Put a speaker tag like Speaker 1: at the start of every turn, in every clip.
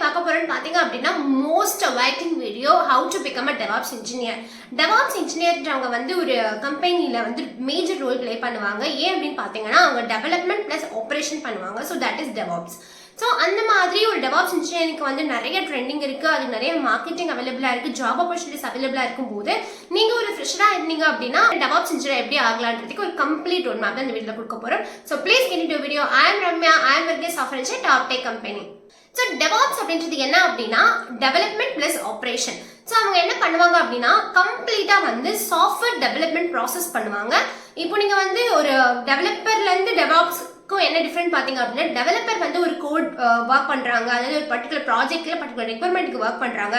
Speaker 1: பார்க்க போறோம்னு பாத்தீங்க அப்படின்னா most awaiting video how to become a DevOps engineer. DevOps engineerன்றவங்க வந்து ஒரு கம்பெனில வந்து மேஜர் ரோல் ப்ளே பண்ணுவாங்க. ஏன் அப்படின்னு பாத்தீங்கன்னா அவங்க டெவலப்மெண்ட் பிளஸ் ஆபரேஷன் பண்ணுவாங்க. So that is DevOps. So அந்த மாதிரி ஒரு DevOps இன்ஜினியரிங்க்கு வந்து நிறைய ட்ரெண்டிங் இருக்கு, அது நிறைய மார்க்கெட்டிங் அவைலபிளா இருக்கு, ஜாப் ஆப்பர்ச்சுனிட்டிஸ் அவைலபிளா இருக்கும் போது நீங்க ஒரு ஃப்ரெஷரா இருந்தீங்க அப்படின்னா DevOps இன்ஜினியர் எப்படி ஆகலான்றதுக்கு ஒரு கம்ப்ளீட் ரோட் மேப் இந்த வீடியோல கொடுக்க போறோம். So please get into video. I am Ramya, I am working software engineer top tech company. So DevOps அப்படின்றது என்ன அப்படின்னா டெவலப்மெண்ட் பிளஸ் ஆப்ரேஷன். ஸோ அவங்க என்ன பண்ணுவாங்க அப்படின்னா கம்ப்ளீட்டா வந்து சாஃப்ட்வேர் டெவலப்மெண்ட் ப்ராசஸ் பண்ணுவாங்க. இப்போ நீங்க வந்து ஒரு டெவலப்பர்ல இருந்து DevOps என்ன டிஃபரெண்ட் பாத்தீங்க அப்படின்னா டெவலப்பர் வந்து ஒரு கோட் ஒர்க் பண்றாங்க, அதாவது ஒரு பர்டிகுலர் ப்ராஜெக்ட்ல பர்டிகுலர் ரெக்யர்மெண்ட்க்கு ஒர்க் பண்றாங்க,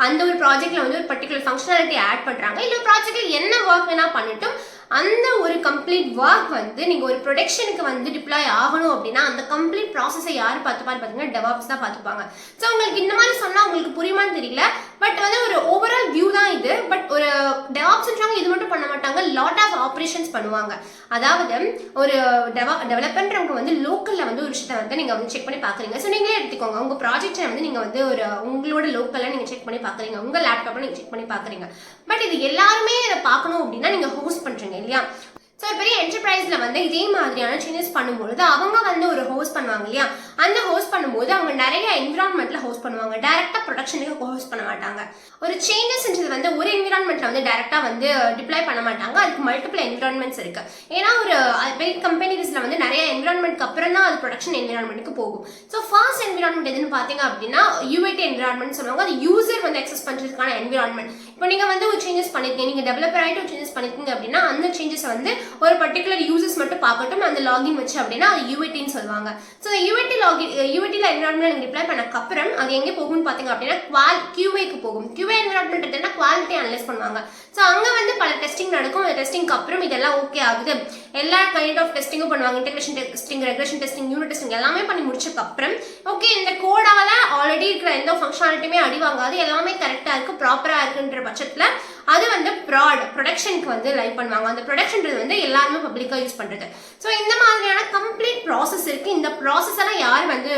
Speaker 1: அந்த ஒரு ப்ராஜெக்ட்ல வந்து ஒரு பர்டிகுலர் ஃபங்க்ஷனாலிட்டி ஆட் பண்றாங்க, இல்ல ப்ராஜெக்ட்ல என்ன ஒர்க் வேணா பண்ணிட்டும் அந்த ஒரு கம்ப்ளீட் ஒர்க் வந்து நீங்க ஒரு ப்ரொடக்ஷனுக்கு வந்து டிப்ளாய் ஆகணும் அப்படின்னா அந்த கம்ப்ளீட் ப்ராசஸை யார் பார்த்துப்பான்னு பார்த்தீங்கன்னா DevOps தான் பார்த்துப்பாங்க. ஸோ உங்களுக்கு இந்த மாதிரி சொன்னா உங்களுக்கு புரியுமான்னு தெரியல, பட் வந்து ஒரு ஓவரால் வியூ தான் இது. பட் ஒரு DevOpsன்றாங்க இது மட்டும் பண்ண மாட்டாங்க, லாட் ஆஃப் ஆப்ரேஷன்ஸ் பண்ணுவாங்க. அதாவது ஒரு டெவலப்பர்ன்றவங்க வந்து லோக்கல்ல வந்து ஒரு விஷயத்தை வந்து நீங்க வந்து செக் பண்ணி பாக்குறீங்க. ஸோ நீங்களே எடுத்துக்கோங்க, உங்க ப்ராஜெக்டை வந்து நீங்க வந்து ஒரு உங்களோட லோக்கல்ல நீங்க செக் பண்ணி பாக்குறீங்க, உங்க லேப்டாப்ல நீங்க செக் பண்ணி பாக்குறீங்க. பட் இது எல்லாருமே இதை பார்க்கணும் அப்படின்னா நீங்க ஹோஸ்ட் பண்றீங்க இல்லையா? ஸோ பெரிய என்டர்பிரைஸ்ல வந்து இதே மாதிரியான சேஞ்சஸ் பண்ணும்போது அவங்க வந்து ஒரு ஹோஸ்ட் பண்ணுவாங்க இல்லையா? அந்த ஹோஸ்ட் பண்ணும்போது அவங்க நிறைய என்விரான்மெண்ட்ல ஹோஸ்ட் பண்ணுவாங்க, டைரக்டா ப்ரொடக்ஷனுக்கு ஹோஸ்ட் பண்ண மாட்டாங்க. ஒரு சேஞ்சஸ்ன்றது வந்து ஒரு என்விரான்மெண்ட்ல வந்து டைரக்டா வந்து டிப்ளாய் பண்ண மாட்டாங்க, அதுக்கு மல்டிபிள் என்விரான்மெண்ட்ஸ் இருக்கு. ஏன்னா ஒரு பெரிய கம்பெனிஸ்ல வந்து நிறைய என்விரான்மெண்ட்க்கு அப்புறம் தான் அது ப்ரொடக்ஷன் என்விரான்மெண்ட்க்கு போகும். ஸோ ஃபர்ஸ்ட் என்விரான்மெண்ட் எதுன்னு பாத்தீங்க அப்படின்னா யூஐடி என்விரான்மெண்ட் சொல்லுவாங்க, அது யூசர் வந்து அக்சஸ் பண்றதுக்கான என்விரான்மெண்ட். இப்போ நீங்க வந்து ஒரு சேஞ்சஸ் பண்ணிருக்கீங்க, நீங்க டெவலப்பர் ஆயிட்டு ஒரு சேஞ்சஸ் பண்ணிருக்கீங்க அப்படின்னா அந்த சேஞ்சஸ் வந்து ஒரு பர்டிகுலர் யூசர்ஸ் மட்டும் பார்க்கட்டும் அந்த லாகின் வச்சு அப்படின்னா அது யூஐடின்னு சொல்லுவாங்க. ஸோ யூஐடில என்விரான்மெண்ட் நீங்க டிப்ளாய் பண்ணக்கு அப்புறம் அது எங்கே போகும்னு பாத்தீங்க அப்படின்னா QAக்கு போகும். QA என்விரான்மெண்ட் என்னன்னா குவாலிட்டி அனலைஸ் பண்ணுவாங்க. ஸோ அங்க வந்து பல டெஸ்டிங் நடக்கும். அந்த டெஸ்டிங்க்கு அப்புறம் இதெல்லாம் ஓகே ஆகுது, எல்லா கைண்ட் ஆஃப் டெஸ்டிங்கும் பண்ணுவாங்க, integration testing, regression testing, unit testing எல்லாமே பண்ணி முடிச்சதுக்கு அப்புறம் ஓகே இந்த கோடால ஆல்ரெடி இருக்கிற எந்த ஃபங்க்ஷனாலிட்டியுமே அடி வாங்காது, எல்லாமே கரெக்டா இருக்கு, ப்ராப்பரா இருக்குன்ற பட்சத்துல அது வந்து ப்ரொடக்ஷனுக்கு வந்து லைவ் பண்ணுவாங்க. அந்த ப்ரொடக்ஷன்றது வந்து எல்லாருமே பப்ளிக்கா யூஸ் பண்றது. ஸோ இந்த மாதிரியான கம்ப்ளீட் ப்ராசஸ் இருக்கு. இந்த ப்ராசஸ் எல்லாம் யார் வந்து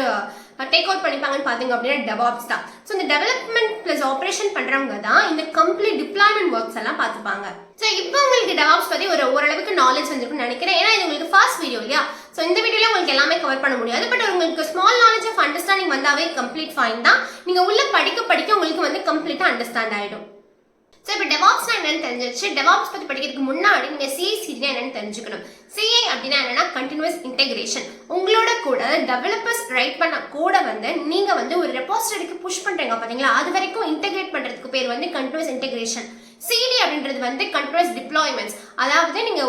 Speaker 1: டேக் அவுட் பண்ணிப்பாங்கன்னு பாத்தீங்க அப்படின்னா DevOps தான். ஸோ இந்த டெவலப்மெண்ட் பிளஸ் ஆப்ரேஷன் பண்றவங்க தான் இந்த கம்ப்ளீட் டிப்ளாய்மெண்ட் ஒர்க்ஸ் எல்லாம் பார்த்துப்பாங்க. ஸோ இப்போ உங்களுக்கு DevOps பத்தி ஓரளவுக்கு நாலேஜ் வந்துருக்குன்னு நினைக்கிறேன். ஏன்னா இது உங்களுக்கு ஃபர்ஸ்ட் வீடியோ இல்லையா? ஸோ இந்த வீடியோல உங்களுக்கு எல்லாமே கவர் பண்ண முடியாது, பட் உங்களுக்கு ஸ்மால் நாலேஜ் ஆஃப் அண்டர்ஸ்டாண்டிங் வந்தாவே கம்ப்ளீட் ஃபைன் தான். நீங்க உள்ள படிக்க உங்களுக்கு வந்து கம்ப்ளீட்டா அண்டர்ஸ்டாண்ட் ஆயிடும். ஸோ இப்போ DevOps என்னன்னு தெரிஞ்சிருச்சு. DevOps பத்தி படிக்கிறதுக்கு முன்னாடி நீங்க CI/CD என்னன்னு தெரிஞ்சுக்கணும். CI அப்படின்னா என்னன்னா கண்டினியூஸ் இன்டெகிரேஷன். உங்களோட கூட டெவலப்பர்ஸ் ரைட் பண்ண கோட வந்து நீங்க வந்து ஒரு ரெபாசிட்டரிக்கு புஷ் பண்றீங்க பாத்தீங்களா, அது வரைக்கும் இன்டெகிரேட் பண்றதுக்கு பேர் வந்து கண்டினியூஸ் இன்டெகிரேஷன். CD அப்படின்றது வந்து கண்டினியூஸ் டிப்ளாய்மெண்ட்ஸ். அதாவது நீங்க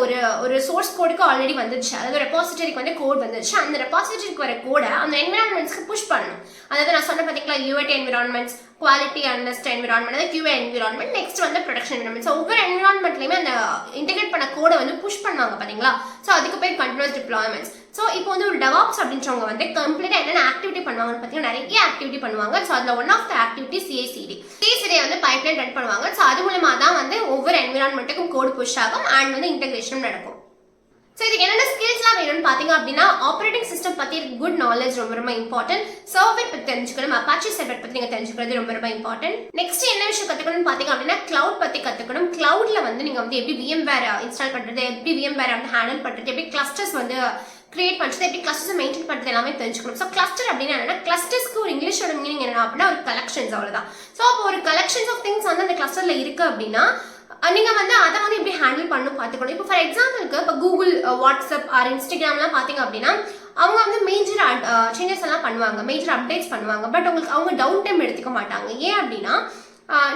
Speaker 1: ஒரு சோர்ஸ் கோடுக்கு ஆல்ரெடி வந்துருச்சு, அதாவது ரெபாசிட்டரிக்கு வந்து கோட் வந்துருச்சு, அந்த ரெபாசிட்டரிக்கு வர கோட அந்த என்விரான்மெண்ட்ஸ்க்கு புஷ் பண்ணணும். அதாவது நான் சொன்ன பாத்தீங்களா UAT environments, quality analyst environment, அதாவது QA என்விரான்மெண்ட், நெக்ஸ்ட் வந்து ப்ரொடக்ஷன் என்விரான்மெண்ட். ஸோ ஒவ்வொரு என்விரான்மெண்ட்லயுமே அந்த இன்டெகிரேட் பண்ண கோட வந்து புஷ் பண்ணுவாங்க பாத்தீங்களா, ஸோ அதுக்கு பேர் கண்டினியூஸ் டிப்ளாய்மெண்ட்ஸ். ஸோ இப்போ வந்து ஒரு DevOps அப்படின்றவங்க வந்து கம்ப்ளீட்டா என்னென்ன ஆக்டிவிட்டி பண்ணுவாங்கன்னு பார்த்தீங்கன்னா நிறைய ஆக்டிவிட்டி பண்ணுவாங்க. ஸோ அதில் one of the activity CI/CD வந்து பைப்லைன் ரன் பண்ணுவாங்க. ஸோ அது மூலமா தான் வந்து ஒவ்வொரு என்விரான்மெண்ட்டுக்கும் கோட் புஷ் ஆகும் அண்ட் வந்து இன்டெகிரேஷன் நடக்கும். ஸோ இதுக்கு என்னென்ன ஸ்கில்ஸ்லாம் வேணும்னு பார்த்தீங்க அப்படின்னா ஆப்ரேட்டிங் சிஸ்டம் பற்றி குட் நாலேஜ் ரொம்ப இம்பார்ட்டன்ட். சர்வர் பற்றி தெரிஞ்சுக்கணும், அப்பாச்சி சர்வர் பற்றி நீங்கள் தெரிஞ்சுக்கிறது ரொம்ப இம்பார்ட்டன்ட். நெக்ஸ்ட் என்ன விஷயம் கற்றுக்கணும்னு பார்த்தீங்க அப்படின்னா கிளவுட் பற்றி கற்றுக்கணும். கிளவுட்ல வந்து நீங்கள் வந்து எப்படி VMware இன்ஸ்டால் பண்ணுறது, எப்படி VMware வந்து ஹேண்டில் பண்ணுறது, எப்படி கிளஸ்டர்ஸ் வந்து கிரியேட் பண்ணுறது, எப்படி கிளஸ்டர்ஸ் மெயின்டைன் பண்ணுறது எல்லாமே தெரிஞ்சுக்கணும். ஸோ கிளஸ்டர் அப்படின்னா என்னன்னா கிளஸ்டர்ஸ்க்கு ஒரு இங்கிலீஷோட மீனிங் என்ன அப்படின்னா ஒரு கலெக்ஷன்ஸ், அவ்வளோதான். ஸோ அப்போ ஒரு கலெக்ஷன்ஸ் ஆஃப் திங்ஸ் வந்து அந்த கிளஸ்டர்ல இருக்கு அப்படின்னா நீங்க வந்து அதை வந்து எப்படி ஹேண்டில் பண்ணணும் பார்த்துக்கணும். இப்போ ஃபார் எக்ஸாம்பிளுக்கு இப்போ கூகுள், வாட்ஸ்அப் ஆர் இன்ஸ்டாகிராம்லாம் பார்த்தீங்க அப்படின்னா அவங்க வந்து மேஜர் சேஞ்சஸ் எல்லாம் பண்ணுவாங்க, மேஜர் அப்டேட்ஸ் பண்ணுவாங்க, பட் அவங்க டவுன் டைம் எடுத்துக்க மாட்டாங்க. ஏன் அப்படின்னா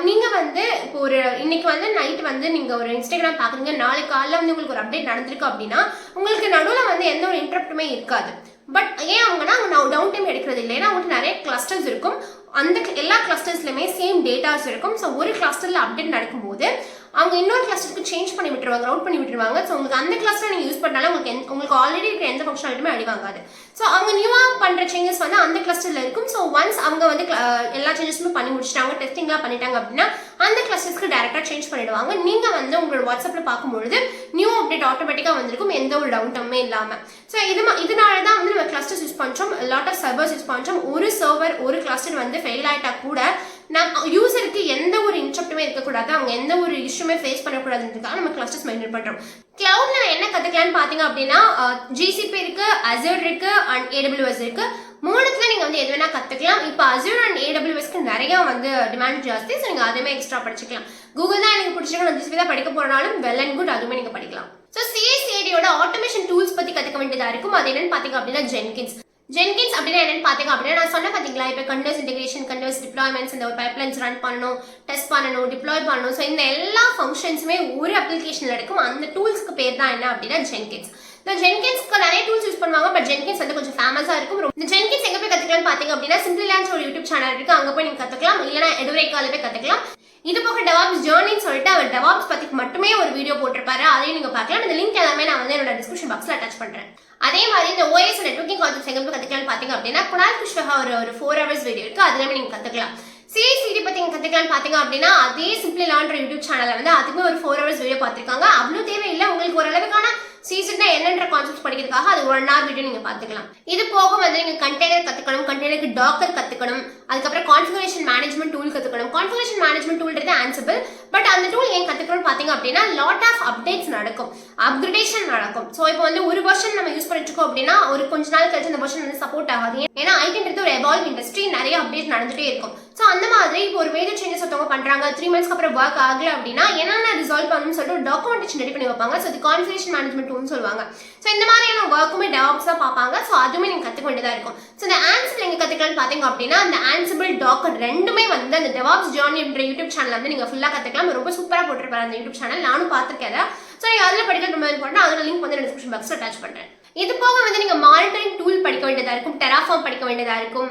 Speaker 1: நீங்க வந்து இப்போ ஒரு இன்னைக்கு வந்து நைட் வந்து நீங்க ஒரு இன்ஸ்டாகிராம் பாக்குறீங்க, நாளைக்கு காலைல வந்து உங்களுக்கு ஒரு அப்டேட் நடந்திருக்கு அப்படின்னா உங்களுக்கு நடுவில் வந்து எந்த ஒரு இன்டரப்டுமே இருக்காது. பட் ஏன் அவங்கன்னா அவங்க டவுன் டைம் எடுக்கிறது இல்லை, ஏன்னா அவங்களுக்கு நிறைய கிளஸ்டர்ஸ் இருக்கும், அந்த எல்லா கிளஸ்டர்ஸ்லையுமே சேம் டேட்டாஸ் இருக்கும். ஸோ ஒரு கிளஸ்டர்ல அப்டேட் நடக்கும்போது அவங்க இன்னொரு கிளஸ்டருக்கு சேஞ்ச் பண்ணி விட்டுருவாங்க, ரவுட் பண்ணி விட்டுருவாங்க. ஸோ உங்களுக்கு அந்த கிளஸ்டர் நீங்கள் யூஸ் பண்ணாலும் உங்களுக்கு ஆல்ரெடி இருக்கிற எந்த ஃபங்க்ஷனாலிட்டியுமே அடி வாங்காது. ஸோ அவங்க நியூவாக பண்ணுற சேஞ்சஸ் வந்து அந்த கிளஸ்டரில் இருக்கும். ஸோ ஒன்ஸ் அவங்க வந்து எல்லா சேஞ்சஸுமே பண்ணி முடிச்சிட்டாங்க, டெஸ்டிங்லாம் பண்ணிட்டாங்க அப்படின்னா அந்த கிளஸ்டர்ஸ்க்கு டேரெக்டாக சேஞ்ச் பண்ணிடுவாங்க. நீங்கள் வந்து உங்களோட வாட்ஸ்அப்பில் பார்க்கும்பொழுது நியூ அப்டேட் ஆட்டோமேட்டிக்காக வந்திருக்கும், எந்த ஒரு டவுன்டமே இல்லாமல். ஸோ இதனால தான் வந்து நம்ம கிளஸ்டர்ஸ் யூஸ் பண்ணுறோம், லாட் ஆஃப் சர்வர்ஸ் யூஸ் பண்ணுறோம். ஒரு சர்வர் ஒரு கிளஸ்டர் வந்து ஃபெயில் ஆகிட்டா கூட நம்ம யூசருக்கு எந்த ஒரு இன்ட்ரப்ட்டுமே இருக்கக்கூடாது, அவங்க எந்த ஒரு இஷ்யூமே ஃபேஸ் பண்ணக்கூடாதுன்றதுக்காக நம்ம கிளஸ்டர்ஸ் மெயின்டைன் பண்ணுறோம். கிளவுட்ல என்ன கற்றுக்கலான்னு பார்த்தீங்க அப்படின்னா GCP இருக்கு, Azure இருக்கு அண்ட் AWS இருக்கு. மூணுத்துல நீங்க வந்து எது வேணா கத்துக்கலாம். இப்போ Azure அண்ட் AWSக்கு நிறைய வந்து டிமாண்ட் ஜாஸ்தி. ஸோ நீங்க அதுவுமே எக்ஸ்ட்ரா படிச்சுக்கலாம். கூகுள் தான் எனக்கு பிடிச்சிருக்கும், GCP தான் படிக்க போறனாலும் வெல் அண்ட் குட், அதுவுமே நீங்க படிக்கலாம். ஸோ CI/CD-யோட ஆட்டோமேஷன் டூல்ஸ் பத்தி கத்துக்க வேண்டியதா இருக்கும். அது என்னன்னு பாத்தீங்க அப்படின்னா ஜென்கின்ஸ் அப்படின்னா என்னன்னு பாத்தீங்க அப்படின்னா நான் சொன்ன பாத்தீங்களா, இப்போ கண்டினியூஸ் இன்டெகிரேஷன், கண்டினியூஸ் டிப்ளாய்மெண்ட்ஸ், இந்த ஒரு பைப்லைன்ஸ் ரன் பண்ணணும், டெஸ்ட் பண்ணணும், டிப்ளாய் பண்ணணும். ஸோ இந்த எல்லா ஃபங்க்ஷன்ஸுமே ஒரு அப்ளிகேஷன்ல இருக்கும். அந்த டூல்ஸ்க்கு பேர் தான் என்ன அப்படின்னா ஜென்கின்ஸ். இந்த ஜென்கின்ஸ்க்கு நிறைய டூல்ஸ் யூஸ் பண்ணுவாங்க, பட் ஜென்கின்ஸ் வந்து கொஞ்சம் ஃபேமஸா இருக்கும். இந்த ஜென்கின்ஸ் எங்க போய் கத்துக்கலாம்னு பாத்தீங்க அப்படின்னா சிம்பிளி லேர்ன்ஸ் ஒரு யூடியூப் சேனல் இருக்கு, அங்க போய் நீங்க கத்துக்கலாம். இல்லைன்னா எடுவரைக்கால போய் கத்துக்கலாம். இது போக டெவாப்ஸ் ஜர்னின்னு சொல்லிட்டு அவர் டெவாப்ஸ் பத்தி மட்டுமே ஒரு வீடியோ போட்டிருப்பாரு, அதையும் நீங்க பார்க்கலாம். இந்த லிங்க் எல்லாமே நான் வந்து என்னோட டிஸ்கிரிப்ஷன் பாக்ஸ்ல அட்டாச் பண்றேன். அதே மாதிரி இந்த OS நெட்வொர்க்கிங் கான்செப்ட்ஸ் எங்க போய் கத்துக்கலாம்னு பாத்தீங்க அப்படின்னா குணால் குஷ்வஹா ஒரு 4 hours வீடியோ இருக்கு, அதுலயுமே நீங்க கத்துக்கலாம். CI/CD பத்தி நீங்க கத்துக்கலாம்னு பாத்தீங்க அப்படின்னா அதே சிம்பிளி லேர்ன்ற யூடியூப் சேனல்ல வந்து அதுக்குமே ஒரு 4 hours வீடியோ பார்த்திருக்காங்க. அவ்வளவு தேவையில்லை, உங்களுக்கு ஓரளவுக்கான CI/CD என்னன்ற கான்செப்ட்ஸ் படிக்கிறதுக்காக அது 1 hour வீடியோ நீங்க பாத்துக்கலாம். இது போக வந்து நீங்க கண்டெய்னர் கத்துக்கணும், கண்டெய்னருக்கு டாக்கர் கத்துக்கணும், அதுக்கப்புறம் கான்ஃபிகரேஷன் மேனேஜ்மெண்ட் டூல் கத்துக்கணும். கான்ஃபிகரேஷன் மேனேஜ்மெண்ட் டூல்ன்றது Ansible, பட் அந்த டூல் ஏன் கத்துக்கணும்னு பாத்தீங்க அப்படின்னா லாட் ஆஃப் அப்டேட்ஸ் நடக்கும், அப்கிரேடேஷன் நடக்கும். ஸோ இப்போ வந்து ஒரு வெர்ஷன் நம்ம யூஸ் பண்ணிட்டு இருக்கோம் அப்படின்னா ஒரு கொஞ்ச நாள் கழிச்சு அந்த வெர்ஷன் வந்து சப்போர்ட் ஆகாது. ஏன்னா ஐடின்றது ஒரு எவால்வ் இண்டஸ்ட்ரி, நிறைய அப்டேட் நடந்துட்டே இருக்கும். ஸோ அந்த மாதிரி இப்போ ஒரு மேஜர் சேஞ்சஸ் ஒருத்தவங்க பண்றாங்க, 3 months அப்புறம் ஒர்க் ஆகல அப்படின்னா என்னென்ன ரிசால்வ் பண்ணணும்னு சொல்லிட்டு ஒரு டாக்குமெண்டேஷன் ரெடி பண்ணி வைப்பாங்க. ஸோ அது கான்ஃபிகரேஷன் மேனேஜ்மெண்ட் டூல்னு சொல்லுவாங்க. ஸோ இந்த மாதிரியான ஒர்க்குமே டெவாப்ஸ் தான் பார்ப்பாங்க. ஸோ அதுவுமே நீங்க கத்துக்க வேண்டியதா இருக்கும். ஸோ இந்த Ansible எங்க கத்துக்கலாம்னு பாத்தீங்க அப்படின்னா அந்த Ansible டாக்கர் ரெண்டுமே வந்து அந்த டெவாப்ஸ் ஜர்னி என்ற யூடியூப் சேனல்ல வந்து நீங்க ஃபுல்லா கத்துக்கலாம். ரொம்ப சூப்பரா போட்டிருப்பாரு அந்த யூடியூப் சேனல், நானும் பார்த்திருக்கேன். ஸோ நீங்க அதுல படிக்கிறது ரொம்ப இம்பார்ட்டன்ட், அதோட லிங்க் வந்து டிஸ்கிரிப்ஷன் பாக்ஸ்ல அட்டாச் பண்றேன். இது போக வந்து நீங்க மானிட்டரிங் டூல் படிக்க வேண்டியதா இருக்கும், டெராஃபார்ம் படிக்க வேண்டியதா இருக்கும்,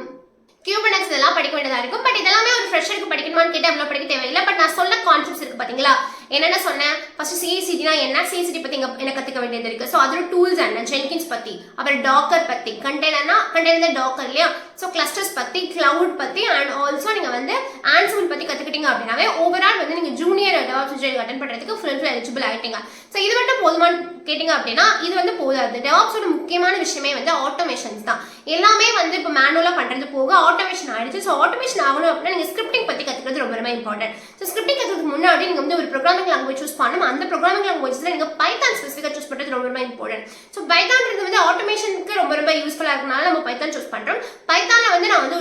Speaker 1: Kubernetes இதெல்லாம் படிக்க வேண்டியதா இருக்கும். பட் இதெல்லாமே ஒரு ஃப்ரெஷருக்கு படிக்கணுமான்னு கேட்டா அவ்வளவு படிக்க தேவையில்லை. பட் நான் சொல்ல கான்செப்ட்ஸ் இருக்கு பாத்தீங்களா, என்னென்ன சொன்னேன். ஃபர்ஸ்ட் CI/CD-னா என்ன, CI/CD பத்தி என்ன கத்துக்க வேண்டியது இருக்கு. ஸோ அதோட டூல்ஸ் என்ன, ஜென்கின்ஸ் பத்தி, அப்புறம் டாக்கர் பத்தி, கண்டெய்னர் டாக்கர் இல்லையா, ஸோ கிளஸ்டர்ஸ் பத்தி, கிளவுட் பத்தி அண்ட் ஆல்சோ நீங்க வந்து Ansible பத்தி கத்துக்கிட்டீங்க அப்படின்னாவே ஓவரால் வந்து நீங்க ஜூனியர் டெவாப்ஸ் இன்ஜினியரிங் அட்டென்ட் பண்றதுக்கு ஃபுல் எலிஜிபிள் ஆயிட்டீங்க. ஸோ இது மட்டும் போதுமான்னு கேட்டீங்க அப்படின்னா இது வந்து போதாது. டெவாப்ஸோட முக்கியமான விஷயமே வந்து ஆட்டோமேஷன்ஸ் தான். எல்லாமே வந்து இப்போ மேனுவலா பண்றது போக ஆட்டோமேஷன் ஆயிடுச்சு. ஸோ ஆட்டோமேஷன் ஆகணும் அப்படின்னா நீங்க ஸ்கிரிப்டிங் பத்தி கத்துக்கிறது ரொம்ப ரொம்ப இம்பார்ட்டன்ட். ஸோ ஸ்கிரிப்டிங் கத்துக்கிறதுக்கு முன்னாடி நீங்க வந்து ஒரு ப்ரோக்ராமிங் லாங்குவேஜ் சூஸ் பண்ணணும். அந்த ப்ரோக்ராமிங் லாங்குவேஜ்ல நீங்க பைத்தான் ஸ்பெசிஃபிக்கா சூஸ் பண்றது ரொம்ப ரொம்ப இம்பார்ட்டன்ட். ஸோ பைத்தான்றது வந்து ஆட்டோமேஷனுக்கு ரொம்ப ரொம்ப யூஸ்ஃபுல்லா இருக்கனால நம்ம பைத்தான் சூஸ் பண்றோம். பைத்தான்ல வந்து நான் வந்து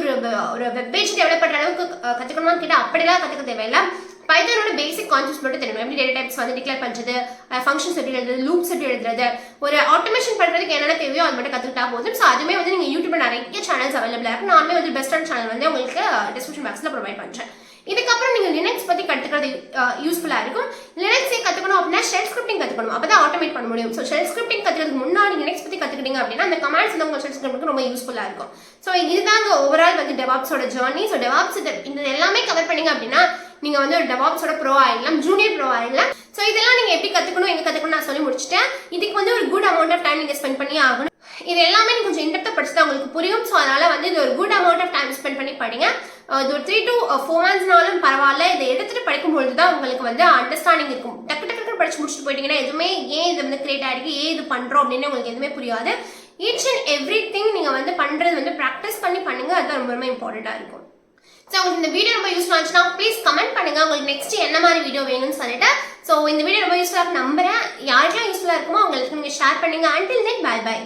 Speaker 1: ஒரு வெப் பேஜ் டெவலப் பண்ற அளவுக்கு கத்துக்கணும்னு கேட்டா அப்படிலாம் கத்துக்க தேவையில்லை. பைத்தானோட பேசிக் கான்செப்ட்ஸ் மட்டும் தெரியும். எப்படி டேட்டா டைப்ஸ் வந்து டிக்ளேர் பண்றது, ஃபங்க்ஷன்ஸ் எப்படி எழுதுறது, லூப்ஸ் எப்படி எழுதுறது, ஒரு ஆட்டோமேஷன் பண்றதுக்கு என்னென்ன தேவையோ அது மட்டும் கத்துக்கிட்டா போதும். ஸோ அதுமே வந்து நீங்க யூடியூப்ல நிறைய சேனல்ஸ் அவைலபிளா இருக்கு. நானுமே வந்து பெஸ்டான சேனல் வந்து உங்களுக்கு டிஸ்கிரிப்ஷன் பாக்ஸ்ல ப்ரொவைட் பண்றேன். இதுக்கப்புறம் நீங்க லினக்ஸ் பத்தி கத்துக்கிறது யூஸ்ஃபுல்லா இருக்கும். லினக்ஸே கத்துக்கணும் அப்படின்னா ஷெல் ஸ்கிரிப்டிங் கத்துக்கணும், அப்பதான் ஆட்டோமேட் பண்ண முடியும். ஸோ ஷெல் ஸ்கிரிப்டிங் கத்துக்கிறதுக்கு முன்னாடி லினக்ஸ் பத்தி கத்துக்கிட்டீங்க அப்படின்னா அந்த கமாண்ட்ஸ் வந்து உங்க ஷெல் ஸ்கிரிப்டிங்க்கு ரொம்ப யூஸ்ஃபுல்லா இருக்கும். ஸோ இதுதாங்க ஓவரால் வந்து டெவாப்ஸோட ஜர்னி. ஸோ டெவாப்ஸ் இந்த எல்லாமே கவர் பண்ணீங்க அப்படின்னா நீங்க வந்து ஒரு டெவாப்ஸோட ப்ரோ ஆயிடலாம், ஜூனியர் ப்ரோ ஆயிடலாம். ஸோ இதெல்லாம் நீங்க எப்படி கத்துக்கணும், எங்க கத்துக்கணும் நான் சொல்லி முடிச்சிட்டேன். இதுக்கு வந்து ஒரு குட் அமௌண்ட் ஆஃப் டைம் நீங்க ஸ்பெண்ட் பண்ணி ஆகணும். இது எல்லாமே நீங்க கொஞ்சம் இன்டெப்தா படிச்சுதான் உங்களுக்கு புரியும். ஸோ அதனால வந்து இது ஒரு good amount of time spend பண்ணி படிங்க. இது ஒரு 3 to 4 monthsனாலும் பரவாயில்ல. இதை எடுத்துட்டு படிக்கும்பொழுது தான் உங்களுக்கு வந்து அண்டர்ஸ்டாண்டிங் இருக்கும். டக்கு படிச்சு முடிச்சுட்டு போயிட்டீங்கன்னா எதுவுமே ஏன் இது வந்து கிரியேட் ஆயிருக்கு, ஏன் இது பண்றோம் அப்படின்னு உங்களுக்கு எதுவுமே புரியாது. ஈச் அண்ட் எவ்ரி திங் நீங்க வந்து பண்றது வந்து ப்ராக்டிஸ் பண்ணி பண்ணுங்க, அதுதான் ரொம்ப ரொம்ப இம்பார்ட்டண்டா இருக்கும். ஸோ உங்களுக்கு இந்த வீடியோ ரொம்ப யூஸ்ஃபுல்லாக இருந்துச்சுன்னா ப்ளீஸ் கமெண்ட் பண்ணுங்க உங்களுக்கு நெக்ஸ்ட் என்ன மாதிரி வீடியோ வேணும்னு சொல்லிட்டு. ஸோ இந்த வீடியோ ரொம்ப யூஸ்ஃபுல்லாக நம்புறேன். யாருக்கெல்லாம் யூஸ்ஃபுல்லாக இருக்குமோ அவங்களுக்கு நீங்கள் ஷேர் பண்ணுங்க. Until then bye by.